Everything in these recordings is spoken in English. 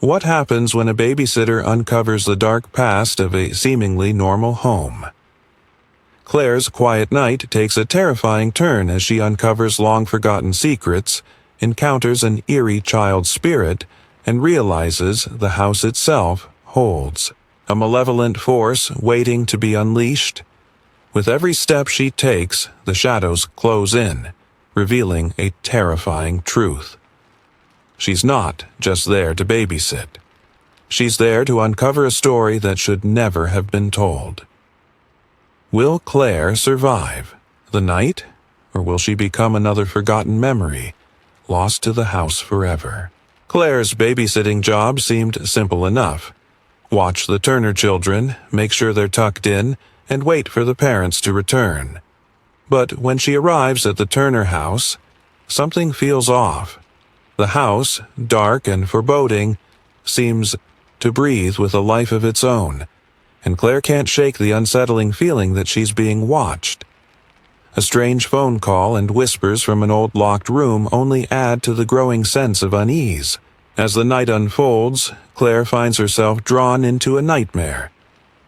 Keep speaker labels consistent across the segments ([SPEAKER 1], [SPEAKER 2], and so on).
[SPEAKER 1] What happens when a babysitter uncovers the dark past of a seemingly normal home? Claire's quiet night takes a terrifying turn as she uncovers long-forgotten secrets, encounters an eerie child spirit, and realizes the house itself holds a malevolent force waiting to be unleashed. With every step she takes, the shadows close in, revealing a terrifying truth. She's not just there to babysit. She's there to uncover a story that should never have been told. Will Claire survive the night, or will she become another forgotten memory, lost to the house forever? Claire's babysitting job seemed simple enough. Watch the Turner children, make sure they're tucked in, and wait for the parents to return. But when she arrives at the Turner house, something feels off. The house, dark and foreboding, seems to breathe with a life of its own, and Claire can't shake the unsettling feeling that she's being watched. A strange phone call and whispers from an old locked room only add to the growing sense of unease. As the night unfolds, Claire finds herself drawn into a nightmare.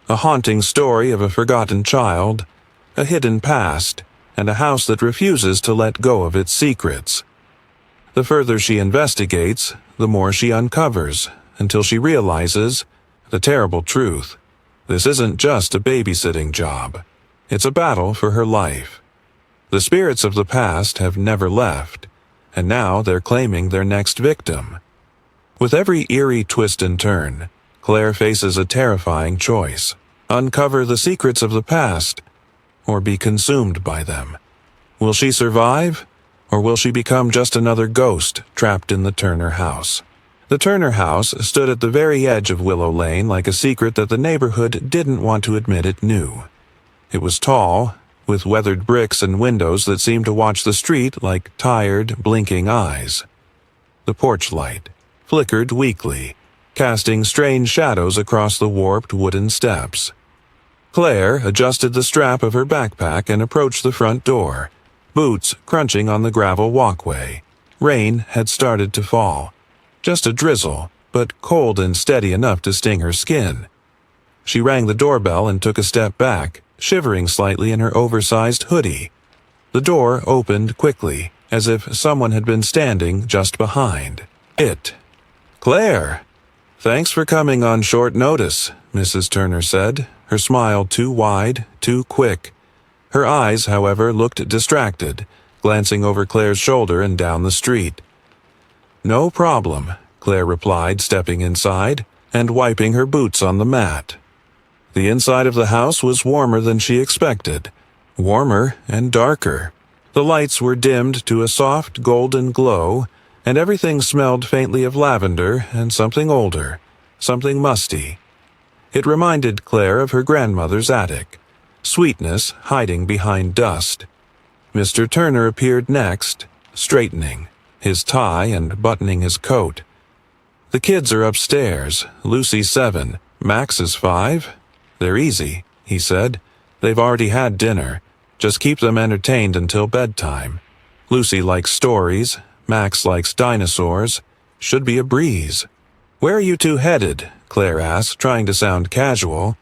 [SPEAKER 1] A haunting story of a forgotten child, a hidden past, and a house that refuses to let go of its secrets. The further she investigates, the more she uncovers, until she realizes the terrible truth. This isn't just a babysitting job. It's a battle for her life. The spirits of the past have never left, and now they're claiming their next victim. With every eerie twist and turn, Claire faces a terrifying choice: uncover the secrets of the past, or be consumed by them. Will she survive, or will she become just another ghost trapped in the Turner house? The Turner house stood at the very edge of Willow Lane like a secret that the neighborhood didn't want to admit it knew. It was tall, with weathered bricks and windows that seemed to watch the street like tired, blinking eyes. The porch light flickered weakly, casting strange shadows across the warped wooden steps. Claire adjusted the strap of her backpack and approached the front door, boots crunching on the gravel walkway. Rain had started to fall. Just a drizzle, but cold and steady enough to sting her skin. She rang the doorbell and took a step back, shivering slightly in her oversized hoodie. The door opened quickly, as if someone had been standing just behind it. "Claire! Thanks for coming on short notice," Mrs. Turner said, her smile too wide, too quick. Her eyes, however, looked distracted, glancing over Claire's shoulder and down the street. "No problem," Claire replied, stepping inside and wiping her boots on the mat. The inside of the house was warmer than she expected, warmer and darker. The lights were dimmed to a soft golden glow, and everything smelled faintly of lavender and something older, something musty. It reminded Claire of her grandmother's attic, sweetness hiding behind dust. Mr. Turner appeared next, straightening his tie and buttoning his coat. "The kids are upstairs. Lucy's 7, Max is 5. They're easy," he said. "They've already had dinner. Just keep them entertained until bedtime. Lucy likes stories. Max likes dinosaurs. Should be a breeze." "Where are you two headed?" Claire asked, trying to sound casual.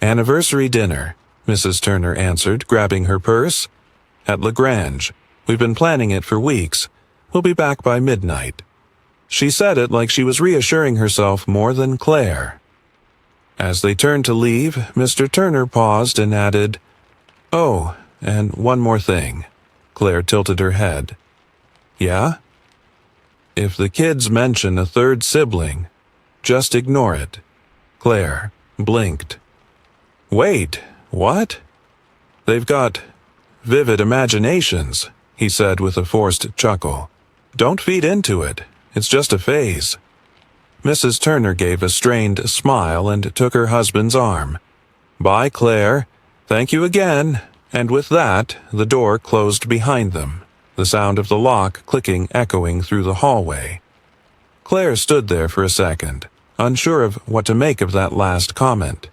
[SPEAKER 1] "Anniversary dinner," Mrs. Turner answered, grabbing her purse. "At LaGrange. We've been planning it for weeks. We'll be back by midnight." She said it like she was reassuring herself more than Claire. As they turned to leave, Mr. Turner paused and added, "Oh, and one more thing." Claire tilted her head. "Yeah?" "If the kids mention a third sibling, just ignore it." Claire blinked. "Wait, what?" "They've got vivid imaginations," he said with a forced chuckle. "Don't feed into it. It's just a phase." Mrs. Turner gave a strained smile and took her husband's arm. "Bye, Claire. Thank you again." And with that, the door closed behind them, the sound of the lock clicking echoing through the hallway. Claire stood there for a second, unsure of what to make of that last comment.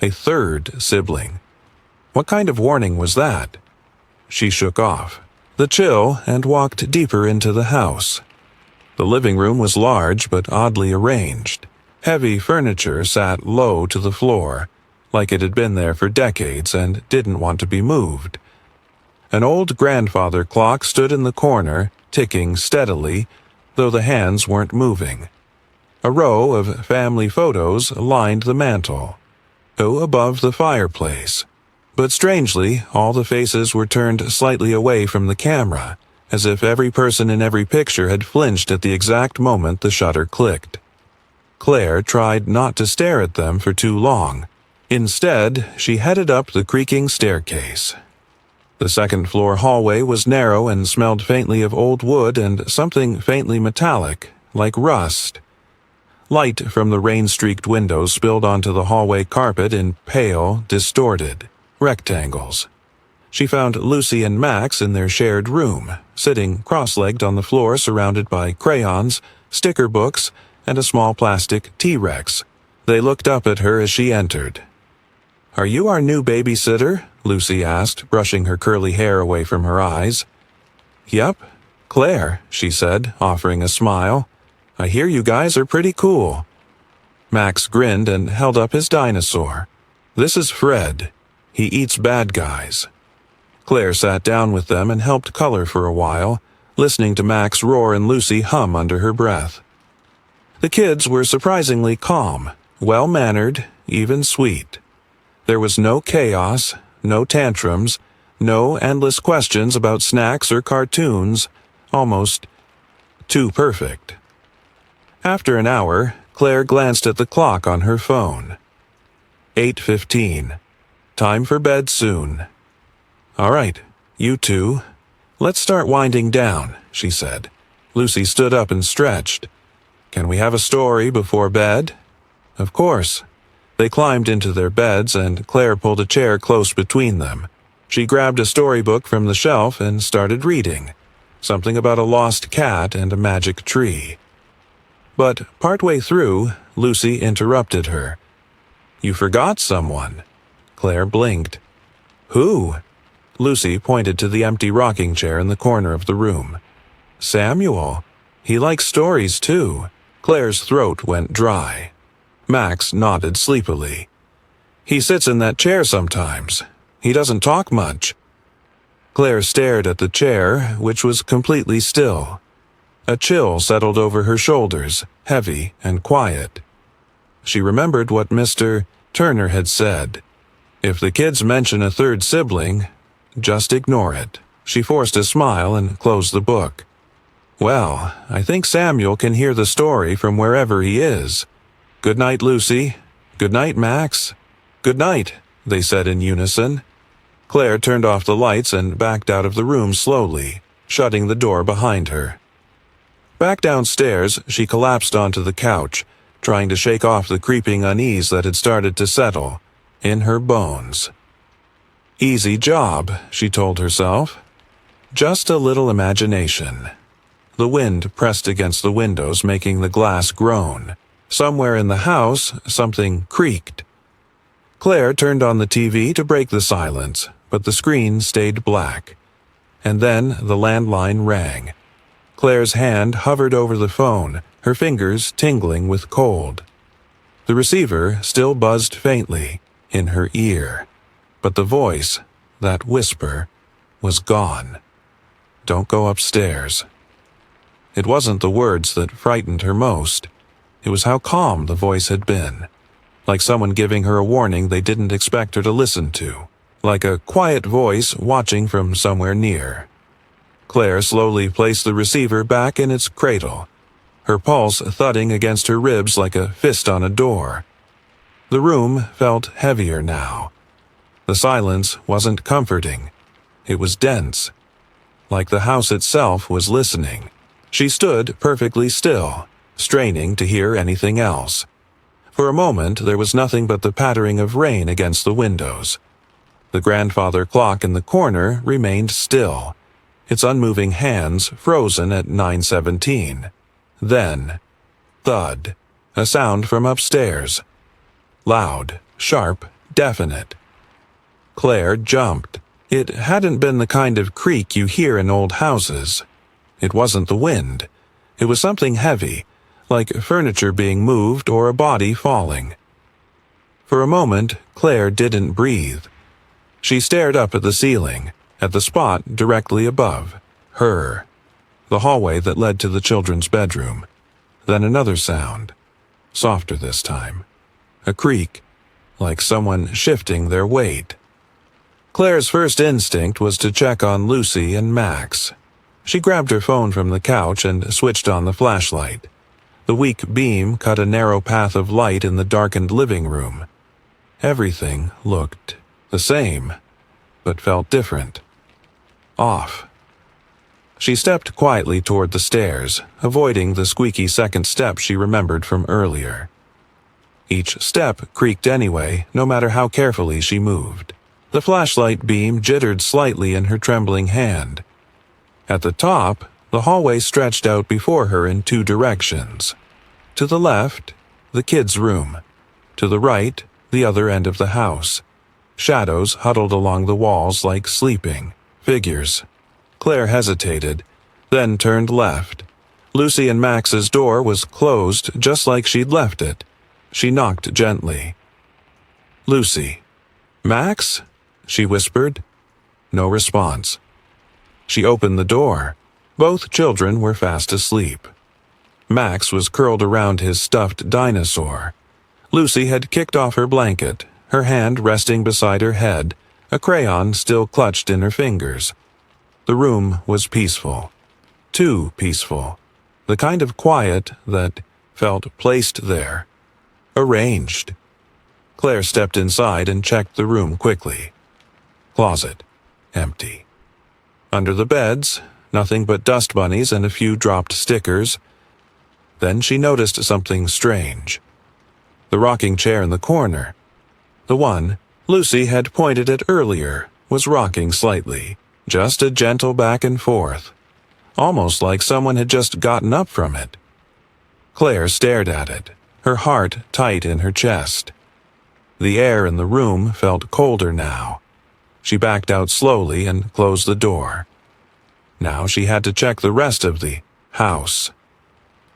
[SPEAKER 1] A third sibling. What kind of warning was that? She shook off the chill and walked deeper into the house. The living room was large but oddly arranged. Heavy furniture sat low to the floor, like it had been there for decades and didn't want to be moved. An old grandfather clock stood in the corner, ticking steadily, though the hands weren't moving. A row of family photos lined the mantel, above the fireplace. But strangely, all the faces were turned slightly away from the camera, as if every person in every picture had flinched at the exact moment the shutter clicked. Claire tried not to stare at them for too long. Instead, she headed up the creaking staircase. The second-floor hallway was narrow and smelled faintly of old wood and something faintly metallic, like rust. Light from the rain-streaked windows spilled onto the hallway carpet in pale, distorted rectangles. She found Lucy and Max in their shared room, sitting cross-legged on the floor surrounded by crayons, sticker books, and a small plastic T-Rex. They looked up at her as she entered. "Are you our new babysitter?" Lucy asked, brushing her curly hair away from her eyes. "Yep, Claire," she said, offering a smile. "I hear you guys are pretty cool." Max grinned and held up his dinosaur. "This is Fred. He eats bad guys." Claire sat down with them and helped color for a while, listening to Max roar and Lucy hum under her breath. The kids were surprisingly calm, well-mannered, even sweet. There was no chaos, no tantrums, no endless questions about snacks or cartoons, almost too perfect. After an hour, Claire glanced at the clock on her phone. 8:15. Time for bed soon. "All right, you two. Let's start winding down," she said. Lucy stood up and stretched. "Can we have a story before bed?" "Of course." They climbed into their beds and Claire pulled a chair close between them. She grabbed a storybook from the shelf and started reading. Something about a lost cat and a magic tree. But partway through, Lucy interrupted her. "You forgot someone." Claire blinked. "Who?" Lucy pointed to the empty rocking chair in the corner of the room. "Samuel. He likes stories too." Claire's throat went dry. Max nodded sleepily. "He sits in that chair sometimes. He doesn't talk much." Claire stared at the chair, which was completely still. A chill settled over her shoulders, heavy and quiet. She remembered what Mr. Turner had said. If the kids mention a third sibling, just ignore it. She forced a smile and closed the book. "Well, I think Samuel can hear the story from wherever he is. Good night, Lucy. Good night, Max." "Good night," they said in unison. Claire turned off the lights and backed out of the room slowly, shutting the door behind her. Back downstairs, she collapsed onto the couch, trying to shake off the creeping unease that had started to settle in her bones. Easy job, she told herself. Just a little imagination. The wind pressed against the windows, making the glass groan. Somewhere in the house, something creaked. Claire turned on the TV to break the silence, but the screen stayed black. And then the landline rang. Claire's hand hovered over the phone, her fingers tingling with cold. The receiver still buzzed faintly in her ear, but the voice, that whisper, was gone. "Don't go upstairs." It wasn't the words that frightened her most. It was how calm the voice had been, like someone giving her a warning they didn't expect her to listen to, like a quiet voice watching from somewhere near. Claire slowly placed the receiver back in its cradle, her pulse thudding against her ribs like a fist on a door. The room felt heavier now. The silence wasn't comforting. It was dense, like the house itself was listening. She stood perfectly still, straining to hear anything else. For a moment, there was nothing but the pattering of rain against the windows. The grandfather clock in the corner remained still, its unmoving hands frozen at 9:17. Then, thud, a sound from upstairs. Loud, sharp, definite. Claire jumped. It hadn't been the kind of creak you hear in old houses. It wasn't the wind. It was something heavy, like furniture being moved or a body falling. For a moment, Claire didn't breathe. She stared up at the ceiling, at the spot directly above her, the hallway that led to the children's bedroom. Then another sound, softer this time. A creak, like someone shifting their weight. Claire's first instinct was to check on Lucy and Max. She grabbed her phone from the couch and switched on the flashlight. The weak beam cut a narrow path of light in the darkened living room. Everything looked the same, but felt different. Off. She stepped quietly toward the stairs, avoiding the squeaky second step she remembered from earlier. Each step creaked anyway, no matter how carefully she moved. The flashlight beam jittered slightly in her trembling hand. At the top, the hallway stretched out before her in two directions. To the left, the kids' room. To the right, the other end of the house. Shadows huddled along the walls like sleeping figures. Claire hesitated, then turned left. Lucy and Max's door was closed just like she'd left it. She knocked gently. "Lucy." "Max?" she whispered. No response. She opened the door. Both children were fast asleep. Max was curled around his stuffed dinosaur. Lucy had kicked off her blanket, her hand resting beside her head, a crayon still clutched in her fingers. The room was peaceful. Too peaceful. The kind of quiet that felt placed there. Arranged. Claire stepped inside and checked the room quickly. Closet. Empty. Under the beds, nothing but dust bunnies and a few dropped stickers. Then she noticed something strange. The rocking chair in the corner, the one Lucy had pointed at earlier, was rocking slightly, just a gentle back and forth, almost like someone had just gotten up from it. Claire stared at it, her heart tight in her chest. The air in the room felt colder now. She backed out slowly and closed the door. Now she had to check the rest of the house.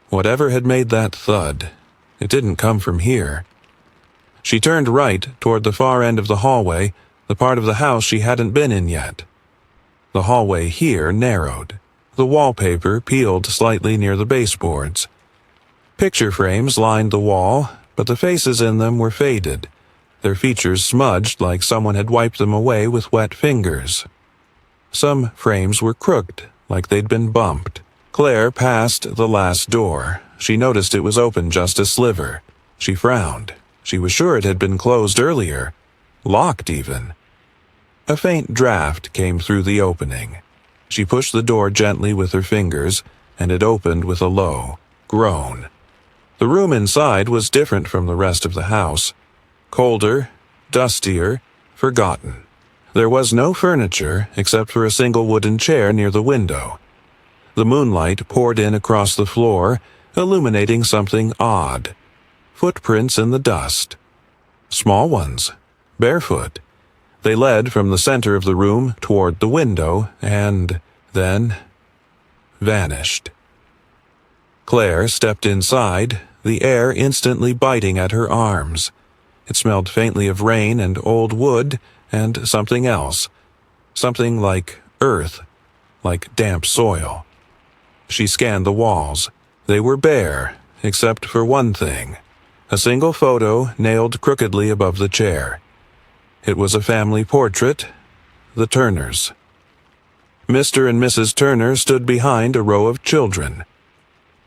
[SPEAKER 1] Whatever had made that thud, it didn't come from here. She turned right toward the far end of the hallway, the part of the house she hadn't been in yet. The hallway here narrowed. The wallpaper peeled slightly near the baseboards. Picture frames lined the wall, but the faces in them were faded, their features smudged like someone had wiped them away with wet fingers. Some frames were crooked, like they'd been bumped. Claire passed the last door. She noticed it was open just a sliver. She frowned. She was sure it had been closed earlier. Locked, even. A faint draft came through the opening. She pushed the door gently with her fingers, and it opened with a low groan. The room inside was different from the rest of the house. Colder, dustier, forgotten. There was no furniture except for a single wooden chair near the window. The moonlight poured in across the floor, illuminating something odd. Footprints in the dust. Small ones, barefoot. They led from the center of the room toward the window and then vanished. Claire stepped inside, the air instantly biting at her arms. It smelled faintly of rain and old wood and something else. Something like earth, like damp soil. She scanned the walls. They were bare, except for one thing. A single photo nailed crookedly above the chair. It was a family portrait, the Turners. Mr. and Mrs. Turner stood behind a row of children.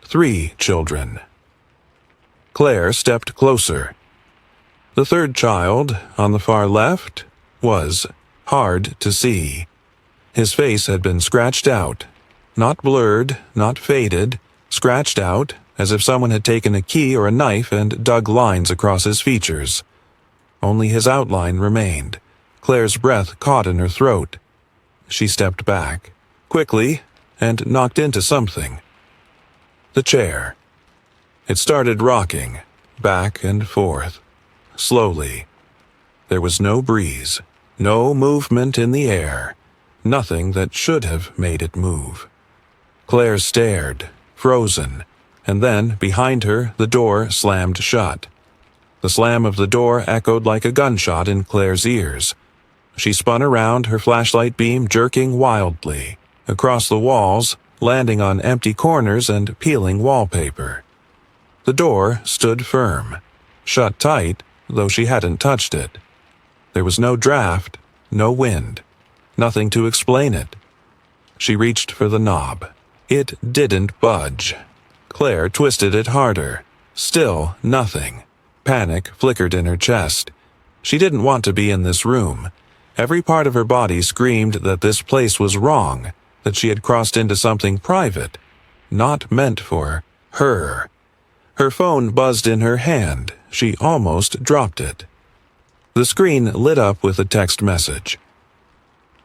[SPEAKER 1] 3 children. Claire stepped closer. The third child, on the far left, was hard to see. His face had been scratched out. Not blurred, not faded, scratched out, as if someone had taken a key or a knife and dug lines across his features. Only his outline remained. Claire's breath caught in her throat. She stepped back, quickly, and knocked into something. The chair. It started rocking, back and forth, slowly. There was no breeze, no movement in the air, nothing that should have made it move. Claire stared, frozen, and then, behind her, the door slammed shut. The slam of the door echoed like a gunshot in Claire's ears. She spun around, her flashlight beam jerking wildly across the walls, landing on empty corners and peeling wallpaper. The door stood firm, shut tight, though she hadn't touched it. There was no draft, no wind, nothing to explain it. She reached for the knob. It didn't budge. Claire twisted it harder. Still nothing. Panic flickered in her chest. She didn't want to be in this room. Every part of her body screamed that this place was wrong, that she had crossed into something private, not meant for her. Her phone buzzed in her hand. She almost dropped it. The screen lit up with a text message.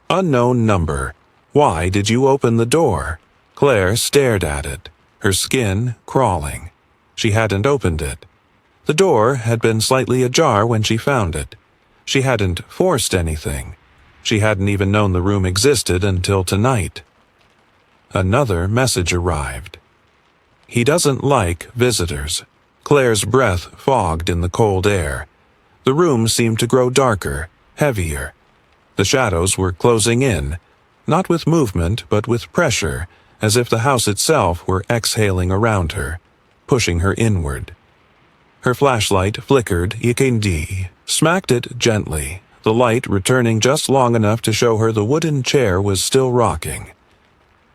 [SPEAKER 1] Unknown number. Why did you open the door? Claire stared at it, her skin crawling. She hadn't opened it. The door had been slightly ajar when she found it. She hadn't forced anything. She hadn't even known the room existed until tonight. Another message arrived. He doesn't like visitors. Claire's breath fogged in the cold air. The room seemed to grow darker, heavier. The shadows were closing in, not with movement but with pressure, as if the house itself were exhaling around her, pushing her inward. Her flashlight flickered, ikindi, smacked it gently, the light returning just long enough to show her the wooden chair was still rocking.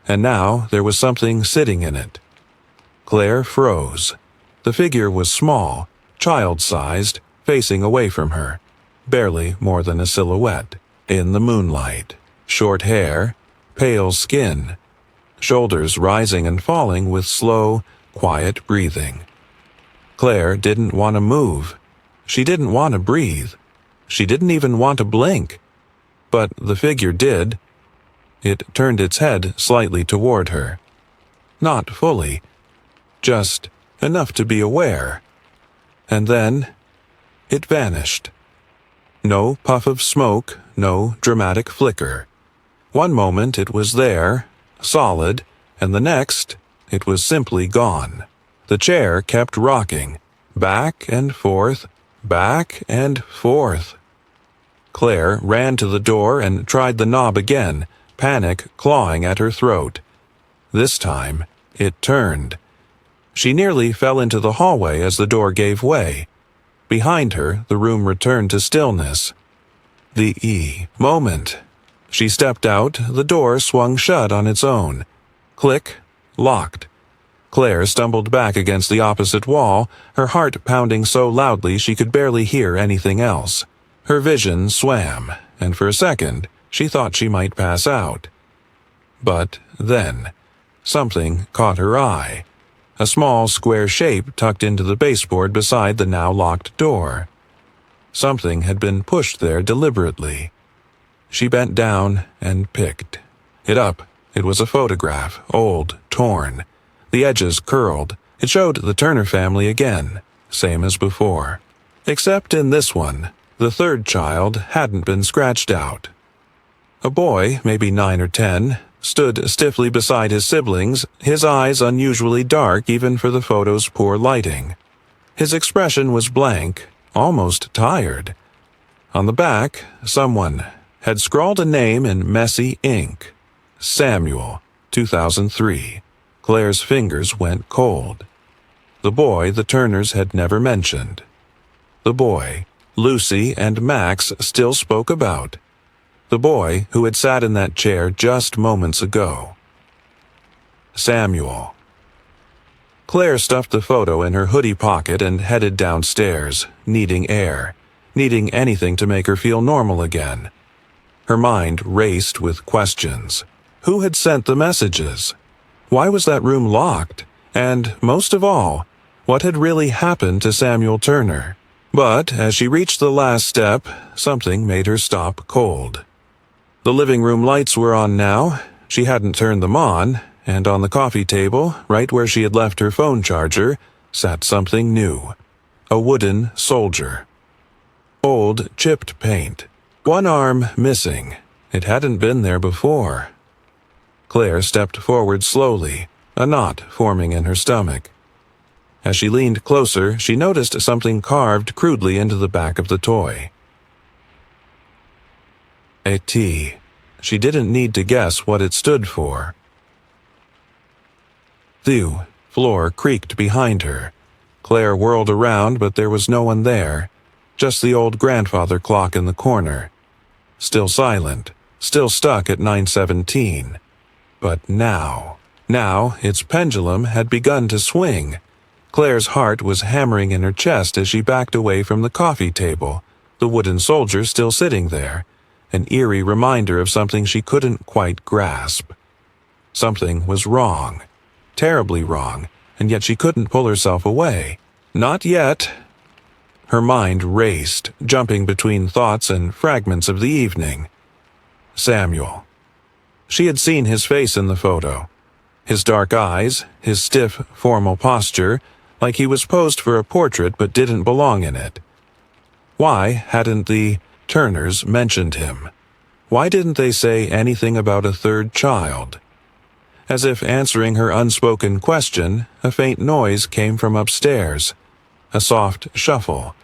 [SPEAKER 1] And now there was something sitting in it. Claire froze. The figure was small, child-sized, facing away from her, barely more than a silhouette, in the moonlight. Short hair, pale skin, shoulders rising and falling with slow, quiet breathing. Claire didn't want to move. She didn't want to breathe. She didn't even want to blink. But the figure did. It turned its head slightly toward her. Not fully, just enough to be aware. And then it vanished. No puff of smoke, no dramatic flicker. One moment it was there, solid, and the next it was simply gone. The chair kept rocking, back and forth, back and forth. Claire ran to the door and tried the knob again, panic clawing at her throat. This time, it turned. She nearly fell into the hallway as the door gave way. Behind her, the room returned to stillness. The moment. She stepped out, the door swung shut on its own. Click, locked. Claire stumbled back against the opposite wall, her heart pounding so loudly she could barely hear anything else. Her vision swam, and for a second, she thought she might pass out. But then, something caught her eye. A small square shape tucked into the baseboard beside the now locked door. Something had been pushed there deliberately. She bent down and picked it up. It was a photograph, old, torn. The edges curled. It showed the Turner family again, same as before. Except in this one, the third child hadn't been scratched out. A boy, maybe 9 or 10, stood stiffly beside his siblings, his eyes unusually dark even for the photo's poor lighting. His expression was blank, almost tired. On the back, someone had scrawled a name in messy ink. Samuel, 2003. Claire's fingers went cold. The boy the Turners had never mentioned. The boy Lucy and Max still spoke about. The boy who had sat in that chair just moments ago. Samuel. Claire stuffed the photo in her hoodie pocket and headed downstairs, needing air, needing anything to make her feel normal again. Her mind raced with questions. Who had sent the messages? Why was that room locked? And, most of all, what had really happened to Samuel Turner? But, as she reached the last step, something made her stop cold. The living room lights were on now. She hadn't turned them on, and on the coffee table, right where she had left her phone charger, sat something new. A wooden soldier. Old, chipped paint. One arm missing. It hadn't been there before. Claire stepped forward slowly, a knot forming in her stomach. As she leaned closer, she noticed something carved crudely into the back of the toy. A T. She didn't need to guess what it stood for. The floor creaked behind her. Claire whirled around, but there was no one there. Just the old grandfather clock in the corner. Still silent, still stuck at 9:17. But now its pendulum had begun to swing. Claire's heart was hammering in her chest as she backed away from the coffee table, the wooden soldier still sitting there, an eerie reminder of something she couldn't quite grasp. Something was wrong, terribly wrong, and yet she couldn't pull herself away. Not yet. Her mind raced, jumping between thoughts and fragments of the evening. Samuel. She had seen his face in the photo. His dark eyes, his stiff, formal posture, like he was posed for a portrait but didn't belong in it. Why hadn't the Turners mentioned him? Why didn't they say anything about a third child? As if answering her unspoken question, a faint noise came from upstairs. A soft shuffle,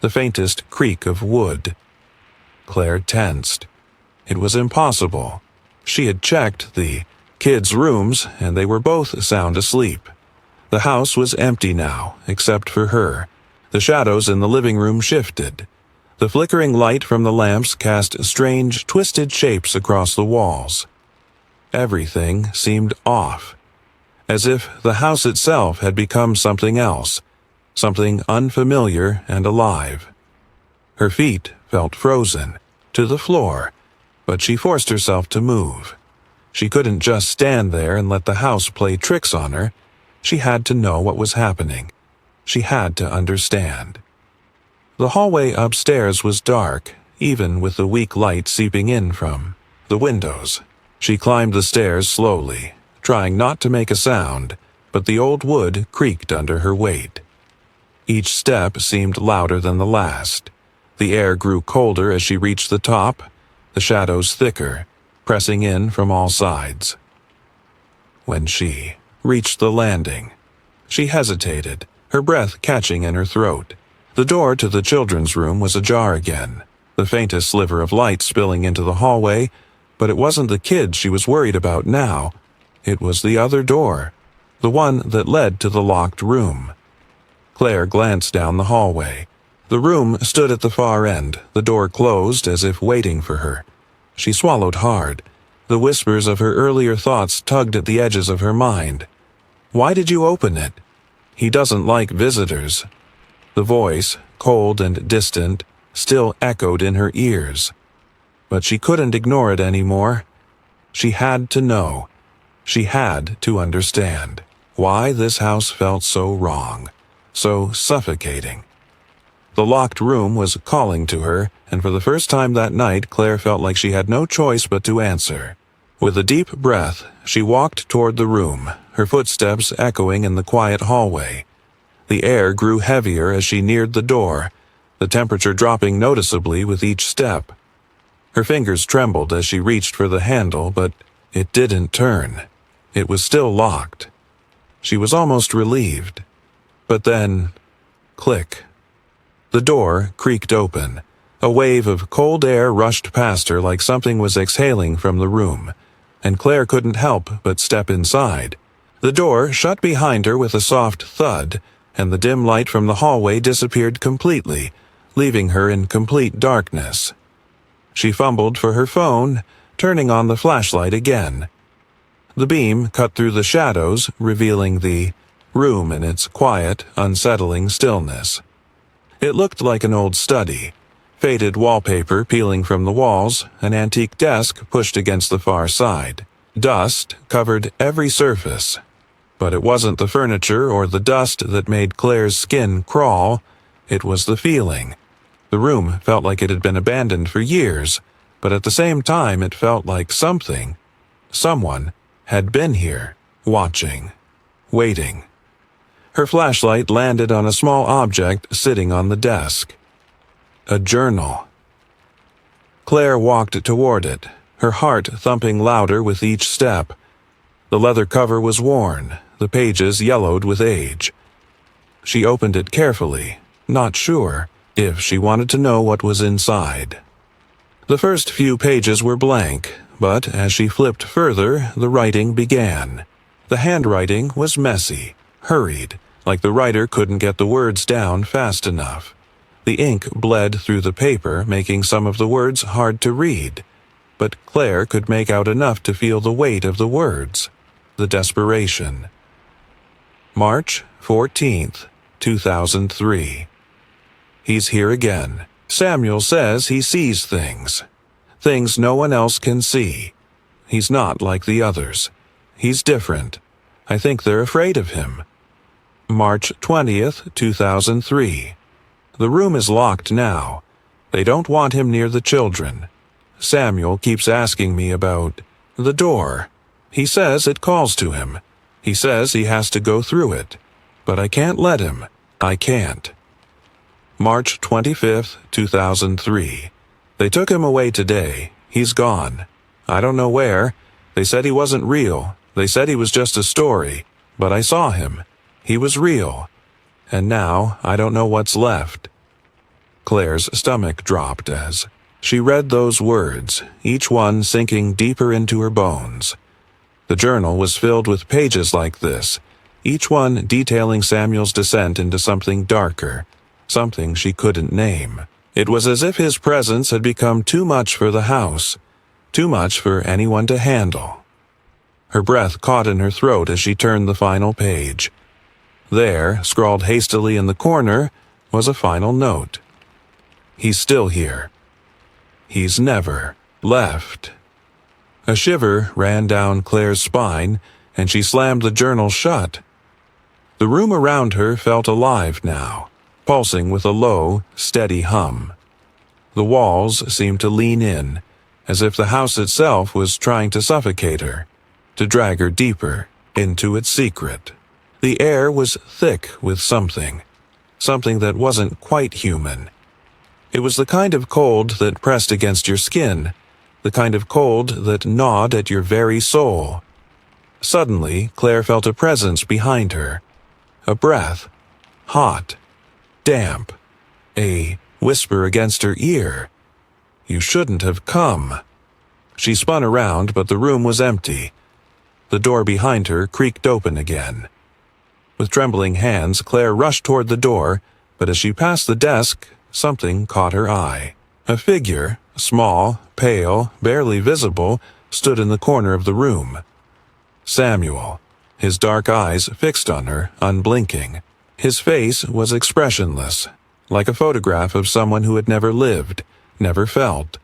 [SPEAKER 1] the faintest creak of wood. Claire tensed. It was impossible. She had checked the kids' rooms, and they were both sound asleep. The house was empty now, except for her. The shadows in the living room shifted. The flickering light from the lamps cast strange, twisted shapes across the walls. Everything seemed off, as if the house itself had become something else, something unfamiliar and alive. Her feet felt frozen, to the floor, but she forced herself to move. She couldn't just stand there and let the house play tricks on her. She had to know what was happening. She had to understand. The hallway upstairs was dark, even with the weak light seeping in from the windows. She climbed the stairs slowly, trying not to make a sound, but the old wood creaked under her weight. Each step seemed louder than the last. The air grew colder as she reached the top, the shadows thicker, pressing in from all sides. When she reached the landing, she hesitated, her breath catching in her throat. The door to the children's room was ajar again, the faintest sliver of light spilling into the hallway, but it wasn't the kids she was worried about now. It was the other door, the one that led to the locked room. Claire glanced down the hallway. The room stood at the far end, the door closed as if waiting for her. She swallowed hard. The whispers of her earlier thoughts tugged at the edges of her mind. Why did you open it? He doesn't like visitors. The voice, cold and distant, still echoed in her ears. But she couldn't ignore it anymore. She had to know. She had to understand why this house felt so wrong, so suffocating. The locked room was calling to her, and for the first time that night Claire felt like she had no choice but to answer. With a deep breath, she walked toward the room, her footsteps echoing in the quiet hallway. The air grew heavier as she neared the door, the temperature dropping noticeably with each step. Her fingers trembled as she reached for the handle, but it didn't turn. It was still locked. She was almost relieved. But then, click. The door creaked open. A wave of cold air rushed past her like something was exhaling from the room, and Claire couldn't help but step inside. The door shut behind her with a soft thud, and the dim light from the hallway disappeared completely, leaving her in complete darkness. She fumbled for her phone, turning on the flashlight again. The beam cut through the shadows, revealing the room in its quiet, unsettling stillness. It looked like an old study. Faded wallpaper peeling from the walls, an antique desk pushed against the far side. Dust covered every surface. But it wasn't the furniture or the dust that made Claire's skin crawl. It was the feeling. The room felt like it had been abandoned for years, but at the same time it felt like someone had been here, watching, waiting. Her flashlight landed on a small object sitting on the desk. A journal. Claire walked toward it, her heart thumping louder with each step. The leather cover was worn, the pages yellowed with age. She opened it carefully, not sure if she wanted to know what was inside. The first few pages were blank, but as she flipped further, the writing began. The handwriting was messy, hurried, like the writer couldn't get the words down fast enough. The ink bled through the paper, making some of the words hard to read, but Claire could make out enough to feel the weight of the words, the desperation. March 14th, 2003. He's here again. Samuel says he sees things. Things no one else can see. He's not like the others. He's different. I think they're afraid of him. March 20th, 2003. The room is locked now. They don't want him near the children. Samuel keeps asking me about the door. He says it calls to him. He says he has to go through it. But I can't let him. I can't. March 25th, 2003. They took him away today. He's gone. I don't know where. They said he wasn't real. They said he was just a story. But I saw him. He was real. And now I don't know what's left. Claire's stomach dropped as she read those words, each one sinking deeper into her bones. The journal was filled with pages like this, each one detailing Samuel's descent into something darker, something she couldn't name. It was as if his presence had become too much for the house, too much for anyone to handle. Her breath caught in her throat as she turned the final page. There, scrawled hastily in the corner, was a final note. He's still here. He's never left. A shiver ran down Claire's spine, and she slammed the journal shut. The room around her felt alive now, pulsing with a low, steady hum. The walls seemed to lean in, as if the house itself was trying to suffocate her, to drag her deeper into its secret. The air was thick with something that wasn't quite human. It was the kind of cold that pressed against your skin, the kind of cold that gnawed at your very soul. Suddenly, Claire felt a presence behind her. A breath, hot, damp, a whisper against her ear. You shouldn't have come. She spun around, but the room was empty. The door behind her creaked open again. With trembling hands, Claire rushed toward the door, but as she passed the desk, something caught her eye. A figure, small, pale, barely visible, stood in the corner of the room. Samuel, his dark eyes fixed on her, unblinking. His face was expressionless, like a photograph of someone who had never lived, never felt.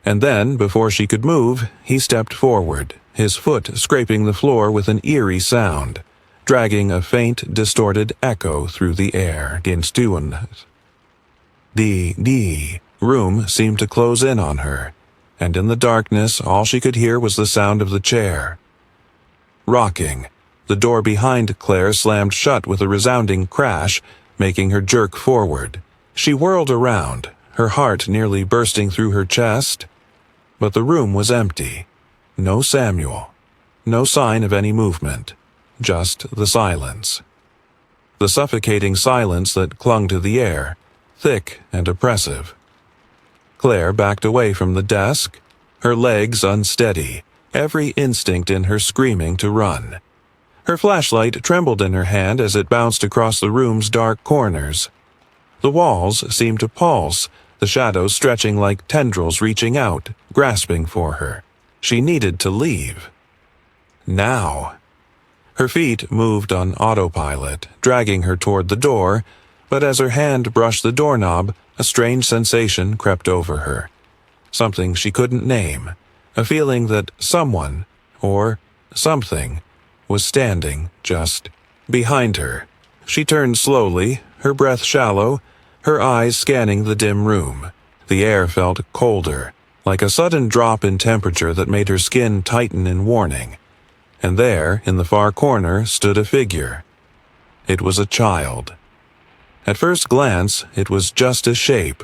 [SPEAKER 1] And then, before she could move, he stepped forward, his foot scraping the floor with an eerie sound, dragging a faint, distorted echo through the air. The room seemed to close in on her, and in the darkness all she could hear was the sound of the chair. Rocking, the door behind Claire slammed shut with a resounding crash, making her jerk forward. She whirled around, her heart nearly bursting through her chest. But the room was empty. No Samuel. No sign of any movement. Just the silence. The suffocating silence that clung to the air, thick and oppressive. Claire backed away from the desk, her legs unsteady, every instinct in her screaming to run. Her flashlight trembled in her hand as it bounced across the room's dark corners. The walls seemed to pulse, the shadows stretching like tendrils reaching out, grasping for her. She needed to leave. Now. Her feet moved on autopilot, dragging her toward the door, but as her hand brushed the doorknob, a strange sensation crept over her. Something she couldn't name, a feeling that someone, or something, was standing just behind her. She turned slowly, her breath shallow, her eyes scanning the dim room. The air felt colder, like a sudden drop in temperature that made her skin tighten in warning. And there, in the far corner, stood a figure. It was a child. At first glance, it was just a shape.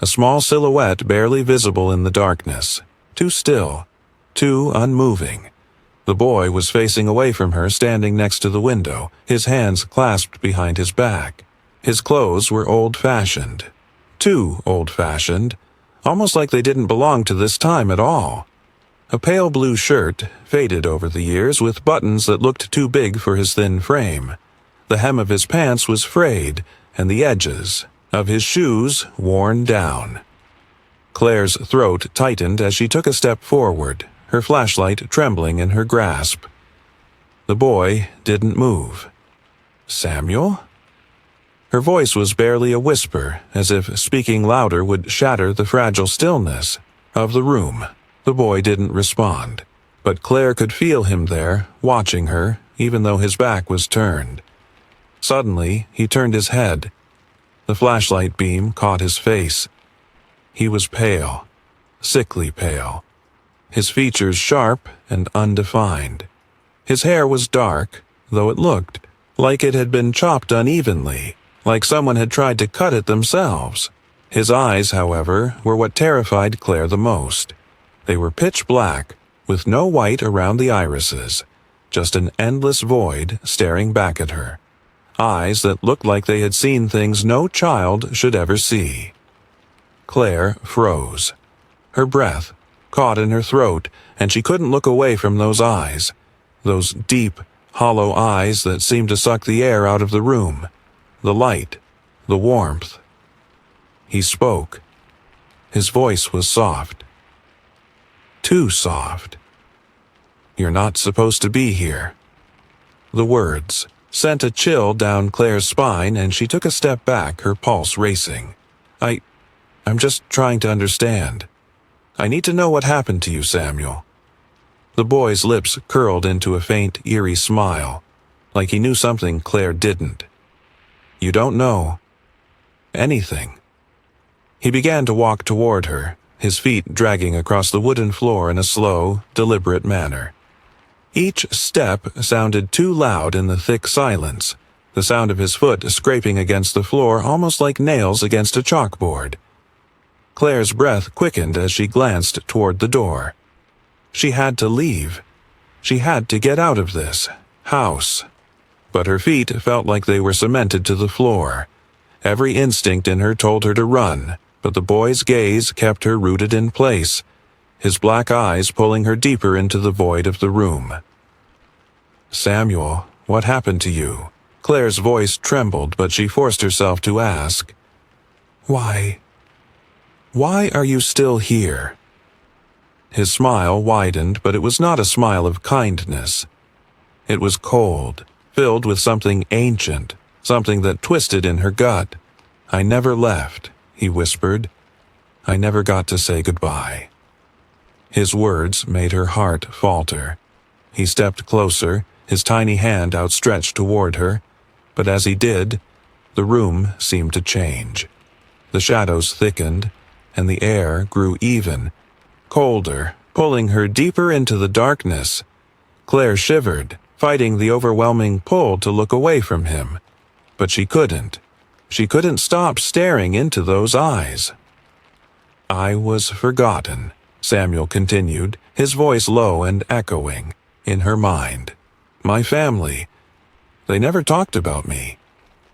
[SPEAKER 1] A small silhouette barely visible in the darkness. Too still, too unmoving. The boy was facing away from her, standing next to the window, his hands clasped behind his back. His clothes were old-fashioned. Too old-fashioned, almost like they didn't belong to this time at all. A pale blue shirt, faded over the years, with buttons that looked too big for his thin frame. The hem of his pants was frayed, and the edges of his shoes worn down. Claire's throat tightened as she took a step forward, her flashlight trembling in her grasp. The boy didn't move. "Samuel?" Her voice was barely a whisper, as if speaking louder would shatter the fragile stillness of the room. The boy didn't respond, but Claire could feel him there, watching her, even though his back was turned. Suddenly, he turned his head. The flashlight beam caught his face. He was pale, sickly pale, his features sharp and undefined. His hair was dark, though it looked like it had been chopped unevenly, like someone had tried to cut it themselves. His eyes, however, were what terrified Claire the most. They were pitch black, with no white around the irises, just an endless void staring back at her. Eyes that looked like they had seen things no child should ever see. Claire froze. Her breath caught in her throat, and she couldn't look away from those eyes, those deep, hollow eyes that seemed to suck the air out of the room, the light, the warmth. He spoke. His voice was soft. Too soft. "You're not supposed to be here." The words sent a chill down Claire's spine, and she took a step back, her pulse racing. I'm just trying to understand. I need to know what happened to you, Samuel." The boy's lips curled into a faint, eerie smile, like he knew something Claire didn't. "You don't know anything." He began to walk toward her, his feet dragging across the wooden floor in a slow, deliberate manner. Each step sounded too loud in the thick silence, the sound of his foot scraping against the floor almost like nails against a chalkboard. Claire's breath quickened as she glanced toward the door. She had to leave. She had to get out of this house. But her feet felt like they were cemented to the floor. Every instinct in her told her to run, but the boy's gaze kept her rooted in place, his black eyes pulling her deeper into the void of the room. "Samuel, what happened to you?" Claire's voice trembled, but she forced herself to ask. Why are you still here?" His smile widened, but it was not a smile of kindness. It was cold, filled with something ancient, something that twisted in her gut. "I never left," he whispered. "I never got to say goodbye." His words made her heart falter. He stepped closer, his tiny hand outstretched toward her, but as he did, the room seemed to change. The shadows thickened, and the air grew even, colder, pulling her deeper into the darkness. Claire shivered, fighting the overwhelming pull to look away from him. But she couldn't. She couldn't stop staring into those eyes. "I was forgotten," Samuel continued, his voice low and echoing, in her mind. "My family, they never talked about me.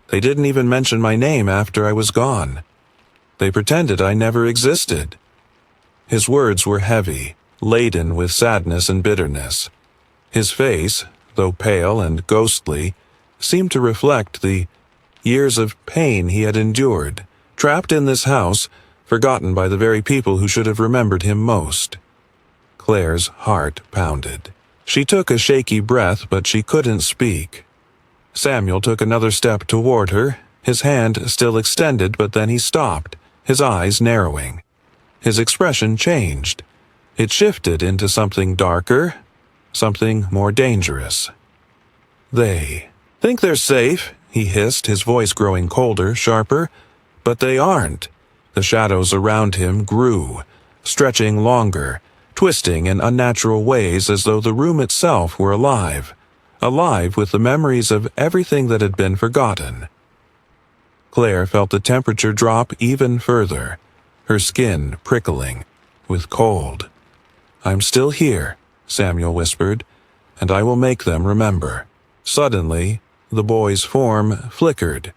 [SPEAKER 1] They didn't even mention my name after I was gone. They pretended I never existed." His words were heavy, laden with sadness and bitterness. His face, though pale and ghostly, seemed to reflect the years of pain he had endured, trapped in this house, forgotten by the very people who should have remembered him most. Claire's heart pounded. She took a shaky breath, but she couldn't speak. Samuel took another step toward her, his hand still extended, but then he stopped, his eyes narrowing. His expression changed. It shifted into something darker, something more dangerous. "They think they're safe," he hissed, his voice growing colder, sharper. "But they aren't." The shadows around him grew, stretching longer, twisting in unnatural ways as though the room itself were alive with the memories of everything that had been forgotten. Claire felt the temperature drop even further, her skin prickling with cold. "I'm still here," Samuel whispered. and I will make them remember." Suddenly, the boy's form flickered.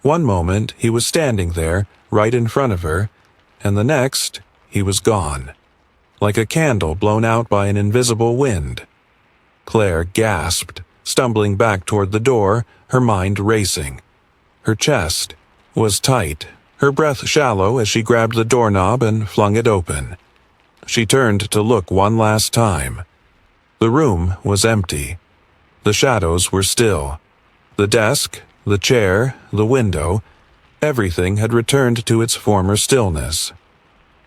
[SPEAKER 1] One moment he was standing there, right in front of her, and the next he was gone, like a candle blown out by an invisible wind. Claire gasped, stumbling back toward the door, her mind racing. Her chest was tight, her breath shallow as she grabbed the doorknob and flung it open. She turned to look one last time. The room was empty. The shadows were still. The desk, the chair, the window, everything had returned to its former stillness.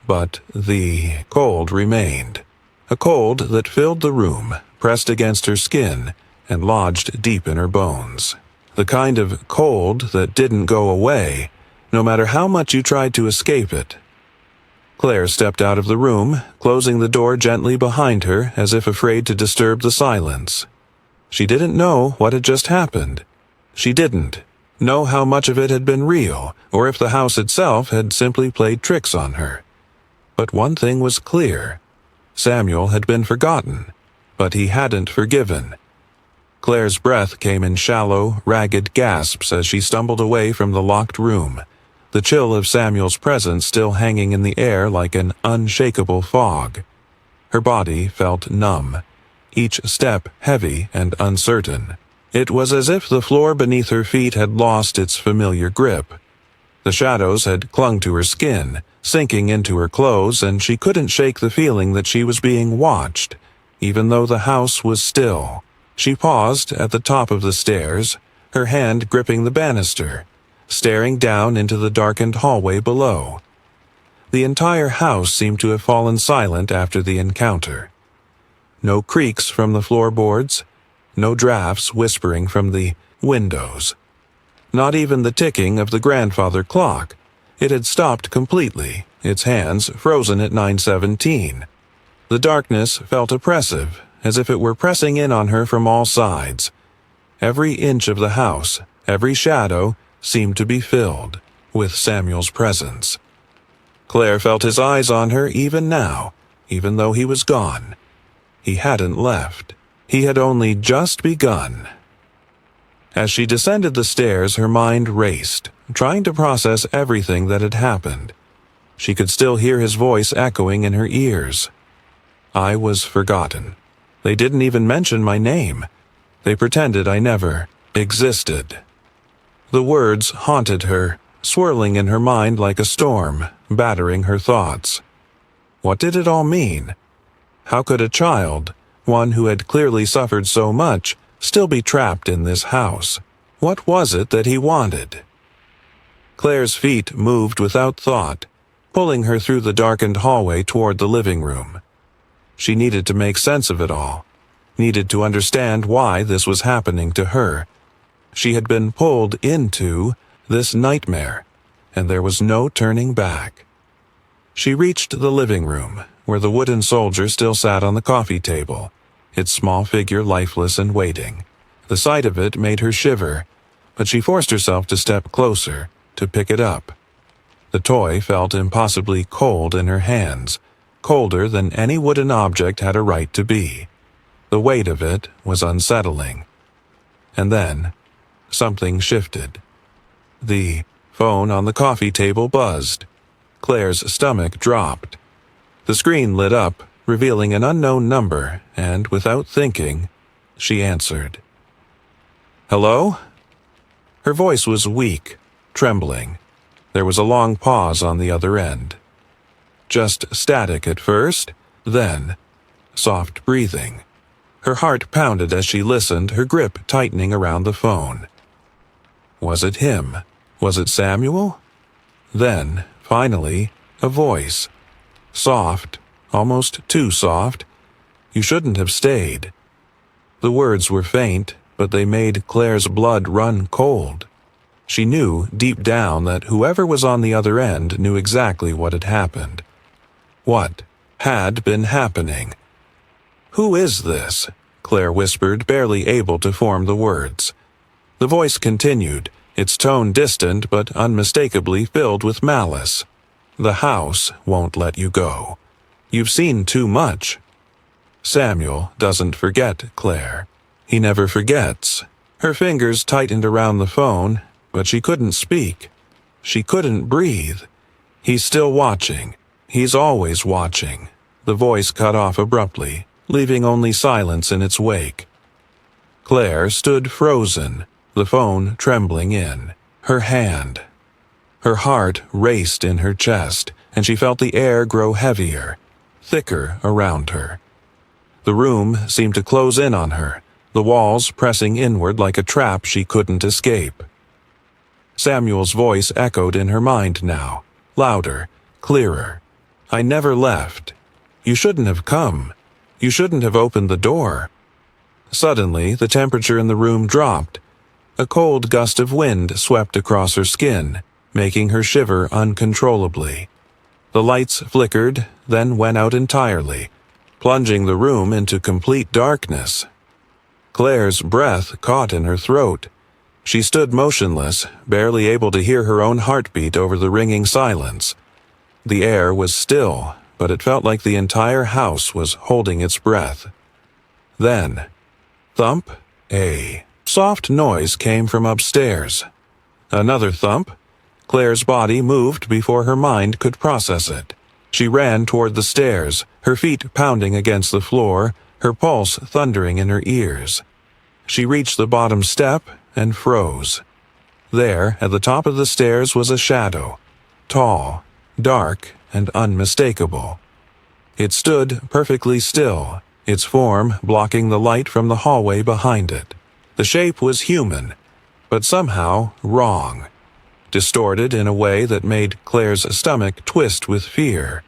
[SPEAKER 1] But the cold remained. A cold that filled the room, pressed against her skin, and lodged deep in her bones. The kind of cold that didn't go away, no matter how much you tried to escape it. Claire stepped out of the room, closing the door gently behind her as if afraid to disturb the silence. She didn't know what had just happened. She didn't know how much of it had been real, or if the house itself had simply played tricks on her. But one thing was clear. Samuel had been forgotten, but he hadn't forgiven. Claire's breath came in shallow, ragged gasps as she stumbled away from the locked room, the chill of Samuel's presence still hanging in the air like an unshakable fog. Her body felt numb, each step heavy and uncertain. It was as if the floor beneath her feet had lost its familiar grip. The shadows had clung to her skin, sinking into her clothes, and she couldn't shake the feeling that she was being watched, even though the house was still. She paused at the top of the stairs, her hand gripping the banister, staring down into the darkened hallway below. The entire house seemed to have fallen silent after the encounter. No creaks from the floorboards, no drafts whispering from the windows. Not even the ticking of the grandfather clock. It had stopped completely, its hands frozen at 9:17. The darkness felt oppressive, as if it were pressing in on her from all sides. Every inch of the house, every shadow, seemed to be filled with Samuel's presence. Claire felt his eyes on her even now, even though he was gone. He hadn't left. He had only just begun. As she descended the stairs, her mind raced, trying to process everything that had happened. She could still hear his voice echoing in her ears. I was forgotten. They didn't even mention my name. They pretended I never existed. The words haunted her, swirling in her mind like a storm, battering her thoughts. What did it all mean? How could a child, one who had clearly suffered so much, still be trapped in this house? What was it that he wanted? Claire's feet moved without thought, pulling her through the darkened hallway toward the living room. She needed to make sense of it all, needed to understand why this was happening to her. She had been pulled into this nightmare, and there was no turning back. She reached the living room, where the wooden soldier still sat on the coffee table, its small figure lifeless and waiting. The sight of it made her shiver, but she forced herself to step closer, to pick it up. The toy felt impossibly cold in her hands, colder than any wooden object had a right to be. The weight of it was unsettling. And then, something shifted. The phone on the coffee table buzzed. Claire's stomach dropped. The screen lit up, revealing an unknown number, and without thinking, she answered. Hello? Her voice was weak, trembling. There was a long pause on the other end. Just static at first, then soft breathing. Her heart pounded as she listened, her grip tightening around the phone. Was it him? Was it Samuel? Then, finally, a voice. Soft, almost too soft. You shouldn't have stayed. The words were faint, but they made Claire's blood run cold. She knew, deep down, that whoever was on the other end knew exactly what had happened. What had been happening? Who is this? Claire whispered, barely able to form the words. The voice continued, its tone distant but unmistakably filled with malice. The house won't let you go. You've seen too much. Samuel doesn't forget Claire. He never forgets. Her fingers tightened around the phone, but she couldn't speak. She couldn't breathe. He's still watching. He's always watching. The voice cut off abruptly, leaving only silence in its wake. Claire stood frozen, the phone trembling in her hand. Her heart raced in her chest, and she felt the air grow heavier, thicker around her. The room seemed to close in on her, the walls pressing inward like a trap she couldn't escape. Samuel's voice echoed in her mind now, louder, clearer. "I never left. You shouldn't have come. You shouldn't have opened the door." Suddenly, the temperature in the room dropped. A cold gust of wind swept across her skin, making her shiver uncontrollably. The lights flickered, then went out entirely, plunging the room into complete darkness. Claire's breath caught in her throat. She stood motionless, barely able to hear her own heartbeat over the ringing silence. The air was still, but it felt like the entire house was holding its breath. Then, thump, a soft noise came from upstairs. Another thump. Claire's body moved before her mind could process it. She ran toward the stairs, her feet pounding against the floor, her pulse thundering in her ears. She reached the bottom step and froze. There, at the top of the stairs, was a shadow, tall, dark, and unmistakable. It stood perfectly still, its form blocking the light from the hallway behind it. The shape was human, but somehow wrong, distorted in a way that made Claire's stomach twist with fear.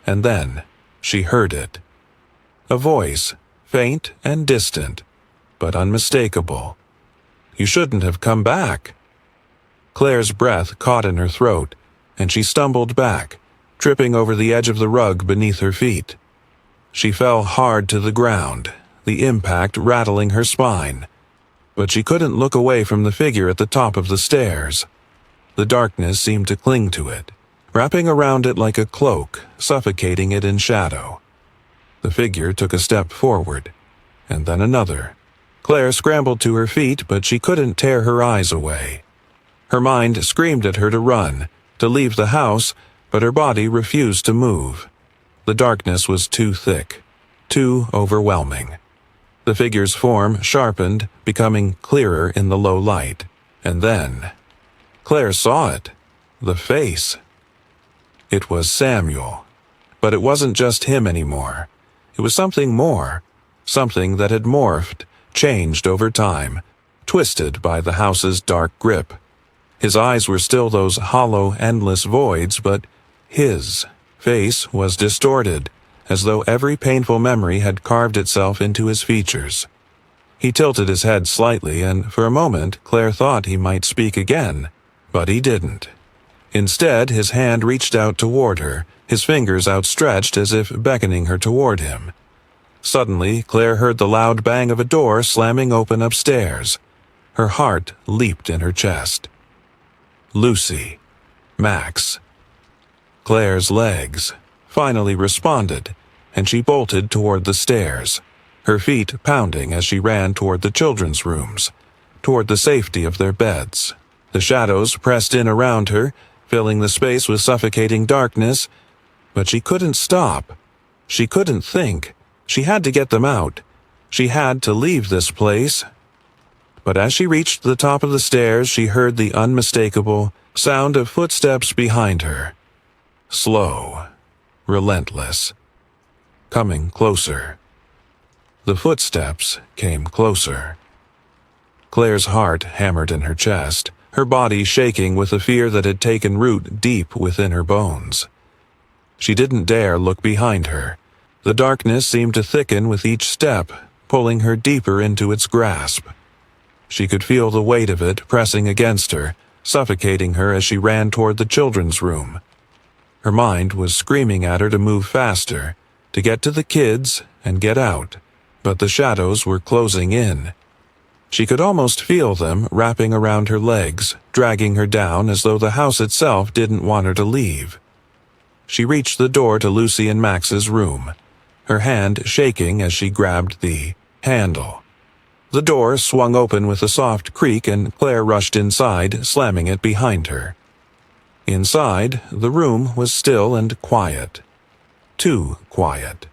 [SPEAKER 1] And then she heard it. A voice, faint and distant, but unmistakable. "You shouldn't have come back." Claire's breath caught in her throat, and she stumbled back, tripping over the edge of the rug beneath her feet. She fell hard to the ground, the impact rattling her spine. But she couldn't look away from the figure at the top of the stairs. The darkness seemed to cling to it, wrapping around it like a cloak, suffocating it in shadow. The figure took a step forward, and then another. Claire scrambled to her feet, but she couldn't tear her eyes away. Her mind screamed at her to run, to leave the house, but her body refused to move. The darkness was too thick, too overwhelming. The figure's form sharpened, becoming clearer in the low light. And then, Claire saw it. The face. It was Samuel. But it wasn't just him anymore. It was something more. Something that had morphed, changed over time, twisted by the house's dark grip. His eyes were still those hollow, endless voids, but his face was distorted, as though every painful memory had carved itself into his features. He tilted his head slightly, and for a moment Claire thought he might speak again, but he didn't. Instead, his hand reached out toward her, his fingers outstretched as if beckoning her toward him. Suddenly, Claire heard the loud bang of a door slamming open upstairs. Her heart leaped in her chest. Lucy. Max. Claire's legs finally responded, and she bolted toward the stairs, her feet pounding as she ran toward the children's rooms, toward the safety of their beds. The shadows pressed in around her, filling the space with suffocating darkness, but she couldn't stop. She couldn't think. She had to get them out. She had to leave this place. But as she reached the top of the stairs, she heard the unmistakable sound of footsteps behind her. Slow, relentless, coming closer. The footsteps came closer. Claire's heart hammered in her chest, her body shaking with a fear that had taken root deep within her bones. She didn't dare look behind her. The darkness seemed to thicken with each step, pulling her deeper into its grasp. She could feel the weight of it pressing against her, suffocating her as she ran toward the children's room. Her mind was screaming at her to move faster, to get to the kids and get out, but the shadows were closing in. She could almost feel them wrapping around her legs, dragging her down as though the house itself didn't want her to leave. She reached the door to Lucy and Max's room. her hand shaking as she grabbed the handle. The door swung open with a soft creak and Claire rushed inside, slamming it behind her. Inside, the room was still and quiet. Too quiet.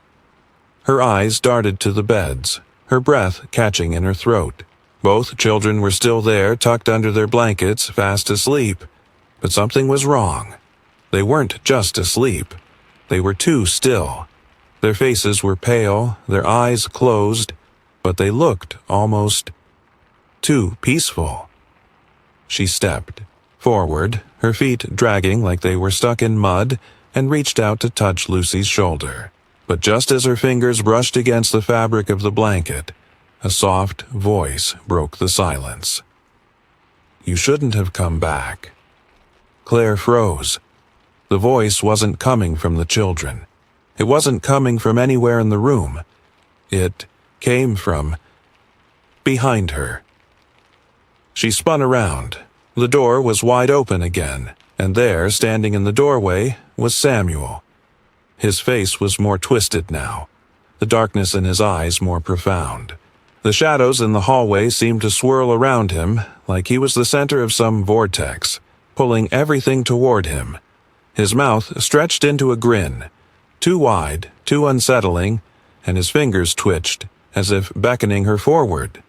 [SPEAKER 1] Her eyes darted to the beds, her breath catching in her throat. Both children were still there, tucked under their blankets, fast asleep. But something was wrong. They weren't just asleep. They were too still. Their faces were pale, their eyes closed, but they looked almost too peaceful. She stepped forward, her feet dragging like they were stuck in mud, and reached out to touch Lucy's shoulder. But just as her fingers brushed against the fabric of the blanket, a soft voice broke the silence. "You shouldn't have come back." Claire froze. The voice wasn't coming from the children. It wasn't coming from anywhere in the room. It came from behind her. She spun around. The door was wide open again, and there, standing in the doorway, was Samuel. His face was more twisted now, the darkness in his eyes more profound. The shadows in the hallway seemed to swirl around him, like he was the center of some vortex, pulling everything toward him. His mouth stretched into a grin, too wide, too unsettling, and his fingers twitched, as if beckoning her forward.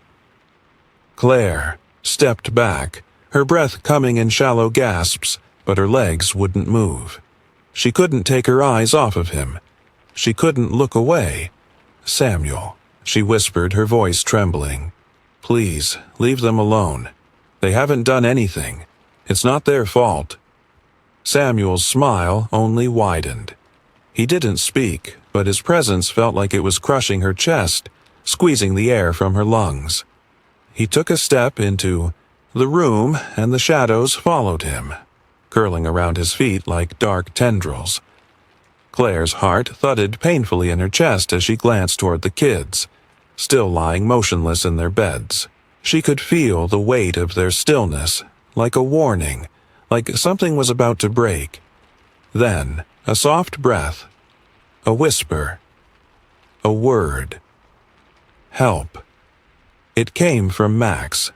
[SPEAKER 1] Claire stepped back, her breath coming in shallow gasps, but her legs wouldn't move. She couldn't take her eyes off of him. She couldn't look away. "Samuel," she whispered, her voice trembling. "Please, leave them alone. They haven't done anything. It's not their fault." Samuel's smile only widened. He didn't speak, but his presence felt like it was crushing her chest, squeezing the air from her lungs. He took a step into the room, and the shadows followed him, curling around his feet like dark tendrils. Claire's heart thudded painfully in her chest as she glanced toward the kids, still lying motionless in their beds. She could feel the weight of their stillness, like a warning, like something was about to break. Then, a soft breath, a whisper, a word. Help. It came from Max.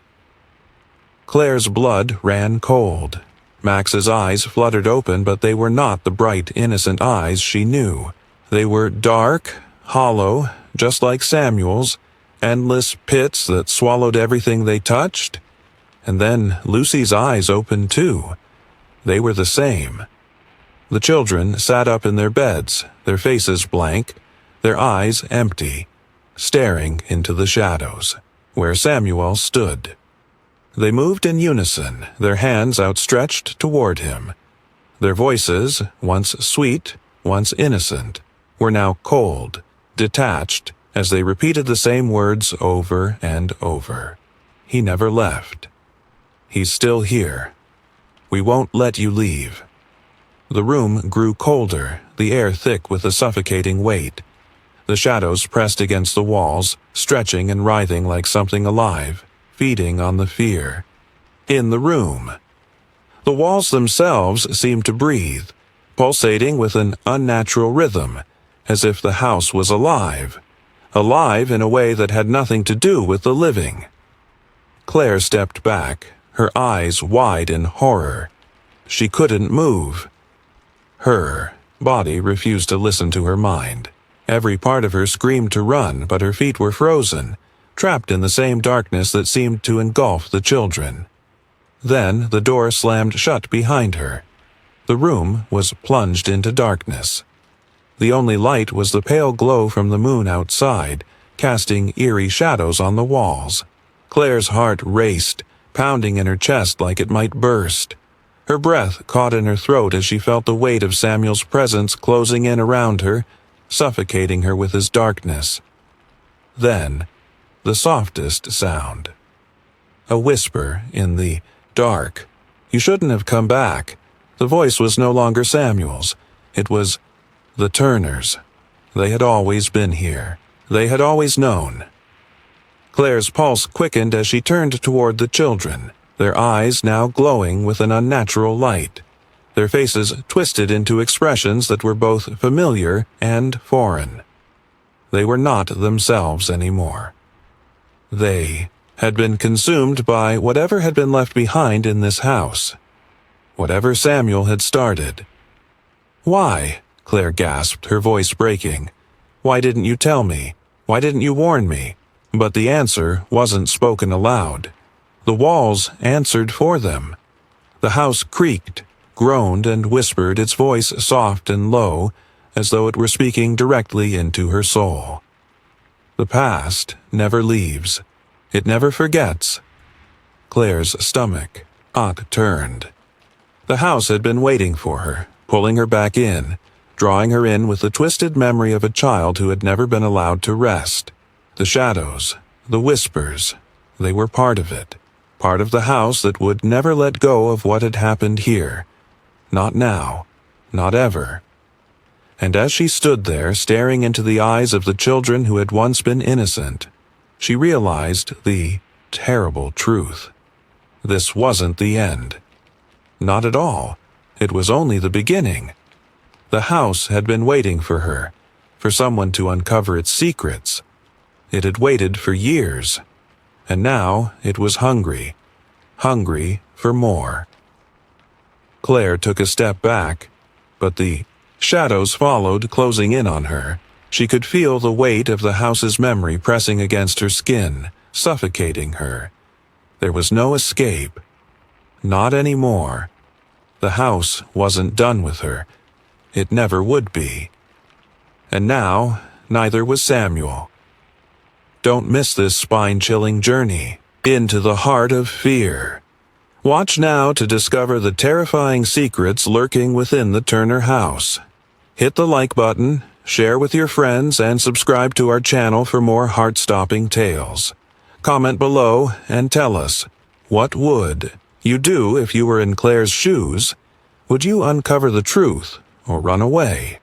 [SPEAKER 1] Claire's blood ran cold. Max's eyes fluttered open, but they were not the bright, innocent eyes she knew. They were dark, hollow, just like Samuel's, endless pits that swallowed everything they touched. And then Lucy's eyes opened too. They were the same. The children sat up in their beds, their faces blank, their eyes empty, staring into the shadows, where Samuel stood. They moved in unison, their hands outstretched toward him. Their voices, once sweet, once innocent, were now cold, detached, as they repeated the same words over and over. He never left. He's still here. We won't let you leave. The room grew colder, the air thick with a suffocating weight. The shadows pressed against the walls, stretching and writhing like something alive, feeding on the fear. In the room. The walls themselves seemed to breathe, pulsating with an unnatural rhythm, as if the house was alive. Alive in a way that had nothing to do with the living. Claire stepped back, her eyes wide in horror. She couldn't move. Her body refused to listen to her mind. Every part of her screamed to run, but her feet were frozen, trapped in the same darkness that seemed to engulf the children. Then the door slammed shut behind her. The room was plunged into darkness. The only light was the pale glow from the moon outside, casting eerie shadows on the walls. Claire's heart raced, pounding in her chest like it might burst. Her breath caught in her throat as she felt the weight of Samuel's presence closing in around her, suffocating her with his darkness. Then, the softest sound. A whisper in the dark. "You shouldn't have come back." The voice was no longer Samuel's. It was the Turners. They had always been here. They had always known. Claire's pulse quickened as she turned toward the children, their eyes now glowing with an unnatural light. Their faces twisted into expressions that were both familiar and foreign. They were not themselves anymore. They had been consumed by whatever had been left behind in this house. Whatever Samuel had started. "Why?" Claire gasped, her voice breaking. "Why didn't you tell me? Why didn't you warn me?" But the answer wasn't spoken aloud. The walls answered for them. The house creaked, groaned, and whispered, its voice soft and low, as though it were speaking directly into her soul. The past never leaves. It never forgets. Claire's stomach turned. The house had been waiting for her, pulling her back in, drawing her in with the twisted memory of a child who had never been allowed to rest. The shadows, the whispers, they were part of it, part of the house that would never let go of what had happened here. Not now, not ever. And as she stood there, staring into the eyes of the children who had once been innocent, she realized the terrible truth. This wasn't the end. Not at all. It was only the beginning. The house had been waiting for her, for someone to uncover its secrets. It had waited for years, and now it was hungry for more. Claire took a step back, but the shadows followed, closing in on her. She could feel the weight of the house's memory pressing against her skin, suffocating her. There was no escape. Not anymore. The house wasn't done with her. It never would be. And now, neither was Samuel. Don't miss this spine-chilling journey into the heart of fear. Watch now to discover the terrifying secrets lurking within the Turner house. Hit the like button, share with your friends, and subscribe to our channel for more heart-stopping tales. Comment below and tell us, what would you do if you were in Claire's shoes? Would you uncover the truth or run away?